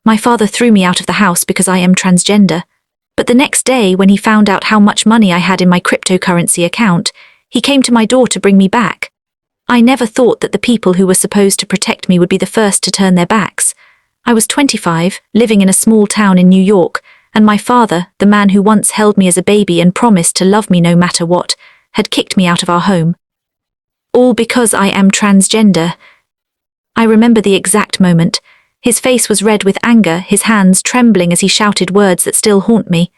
My father threw me out of the house because I am transgender. But the next day, when he found out how much money I had in my cryptocurrency account, he came to my door to bring me back. I never thought that the people who were supposed to protect me would be the first to turn their backs. I was 25, living in a small town in New York, and my father, the man who once held me as a baby and promised to love me no matter what, had kicked me out of our home. All because I am transgender. I remember the exact moment. His face was red with anger, his hands trembling as he shouted words that still haunt me.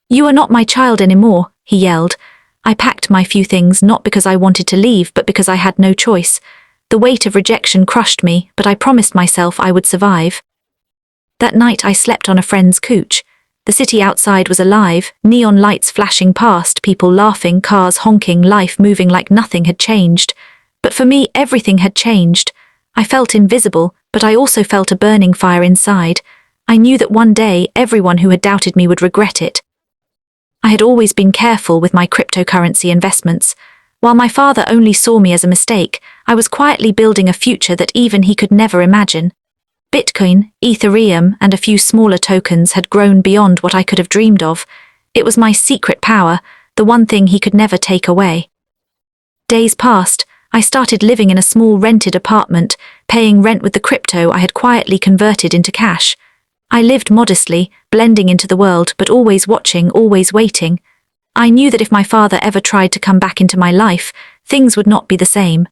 "You are not my child anymore," he yelled. I packed my few things not because I wanted to leave but because I had no choice. The weight of rejection crushed me, but I promised myself I would survive. That night I slept on a friend's couch. The city outside was alive, neon lights flashing past, people laughing, cars honking, life moving like nothing had changed. But for me, everything had changed. I felt invisible, but I also felt a burning fire inside. I knew that one day everyone who had doubted me would regret it. I had always been careful with my cryptocurrency investments. While my father only saw me as a mistake, I was quietly building a future that even he could never imagine. Bitcoin, Ethereum, and a few smaller tokens had grown beyond what I could have dreamed of. It was my secret power, the one thing he could never take away. Days passed. I started living in a small rented apartment, paying rent with the crypto I had quietly converted into cash. I lived modestly, blending into the world, but always watching, always waiting. I knew that if my father ever tried to come back into my life, things would not be the same.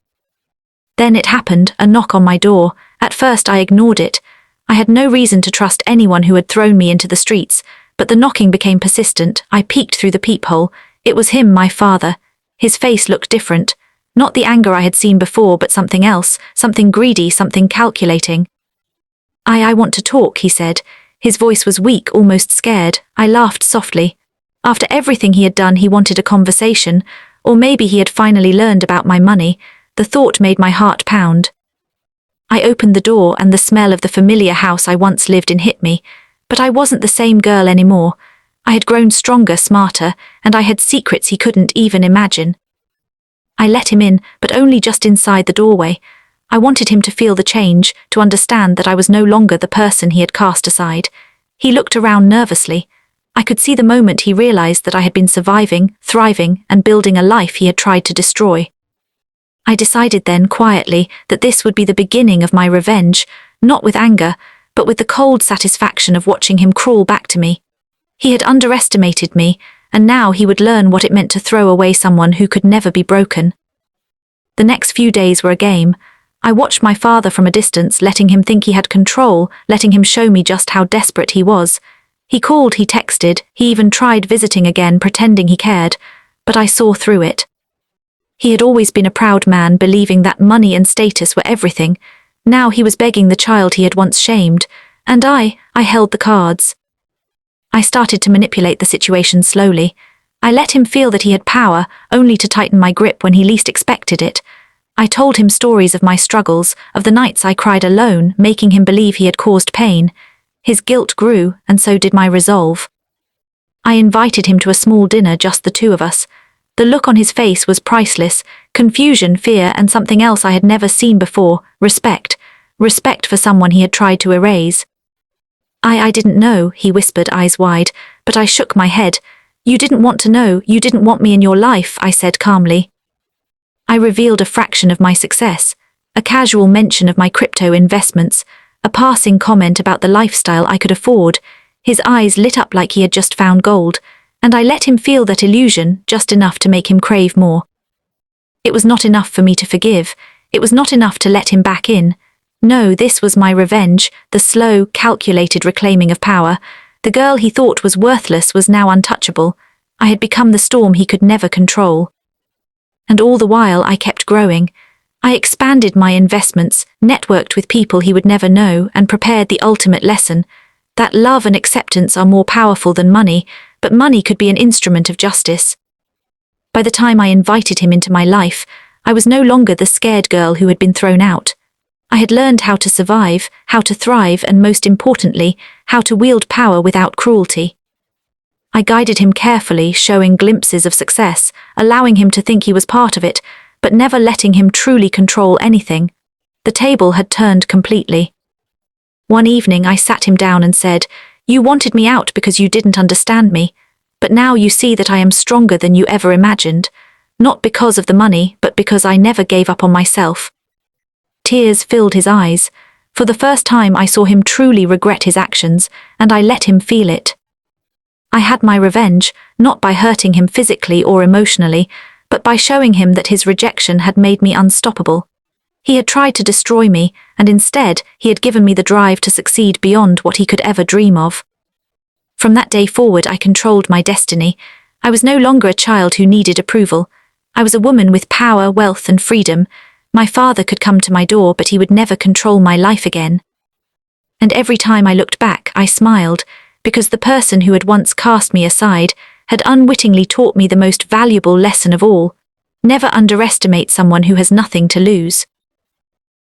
Then it happened, a knock on my door. At first I ignored it. I had no reason to trust anyone who had thrown me into the streets, but the knocking became persistent. I peeked through the peephole. It was him, my father. His face looked different. Not the anger I had seen before, but something else, something greedy, something calculating. I want to talk," he said. His voice was weak, almost scared. I laughed softly. After everything he had done, he wanted a conversation, or maybe he had finally learned about my money. The thought made my heart pound. I opened the door and the smell of the familiar house I once lived in hit me, but I wasn't the same girl anymore. I had grown stronger, smarter, and I had secrets he couldn't even imagine. I let him in, but only just inside the doorway. I wanted him to feel the change, to understand that I was no longer the person he had cast aside. He looked around nervously. I could see the moment he realized that I had been surviving, thriving, and building a life he had tried to destroy. I decided then, quietly, that this would be the beginning of my revenge, not with anger, but with the cold satisfaction of watching him crawl back to me. He had underestimated me, and now he would learn what it meant to throw away someone who could never be broken. The next few days were a game. I watched my father from a distance, letting him think he had control, letting him show me just how desperate he was. He called, he texted, he even tried visiting again, pretending he cared, but I saw through it. He had always been a proud man, believing that money and status were everything. Now he was begging the child he had once shamed, and I held the cards. I started to manipulate the situation slowly. I let him feel that he had power, only to tighten my grip when he least expected it. I told him stories of my struggles, of the nights I cried alone, making him believe he had caused pain. His guilt grew, and so did my resolve. I invited him to a small dinner, just the two of us. The look on his face was priceless, confusion, fear, and something else I had never seen before, respect. Respect for someone he had tried to erase. I didn't know," he whispered, eyes wide, but I shook my head. "You didn't want to know, you didn't want me in your life," I said calmly. I revealed a fraction of my success, a casual mention of my crypto investments, a passing comment about the lifestyle I could afford. His eyes lit up like he had just found gold, and I let him feel that illusion, just enough to make him crave more. It was not enough for me to forgive. It was not enough to let him back in. No, this was my revenge, the slow, calculated reclaiming of power. The girl he thought was worthless was now untouchable. I had become the storm he could never control. And all the while I kept growing. I expanded my investments, networked with people he would never know, and prepared the ultimate lesson, that love and acceptance are more powerful than money, but money could be an instrument of justice. By the time I invited him into my life, I was no longer the scared girl who had been thrown out. I had learned how to survive, how to thrive, and most importantly, how to wield power without cruelty. I guided him carefully, showing glimpses of success, allowing him to think he was part of it, but never letting him truly control anything. The table had turned completely. One evening I sat him down and said, "You wanted me out because you didn't understand me, but now you see that I am stronger than you ever imagined, not because of the money, but because I never gave up on myself." Tears filled his eyes. For the first time I saw him truly regret his actions, and I let him feel it. I had my revenge, not by hurting him physically or emotionally, but by showing him that his rejection had made me unstoppable. He had tried to destroy me, and instead he had given me the drive to succeed beyond what he could ever dream of. From that day forward I controlled my destiny. I was no longer a child who needed approval. I was a woman with power, wealth, and freedom. My father could come to my door, but he would never control my life again. And every time I looked back, I smiled, because the person who had once cast me aside had unwittingly taught me the most valuable lesson of all: never underestimate someone who has nothing to lose.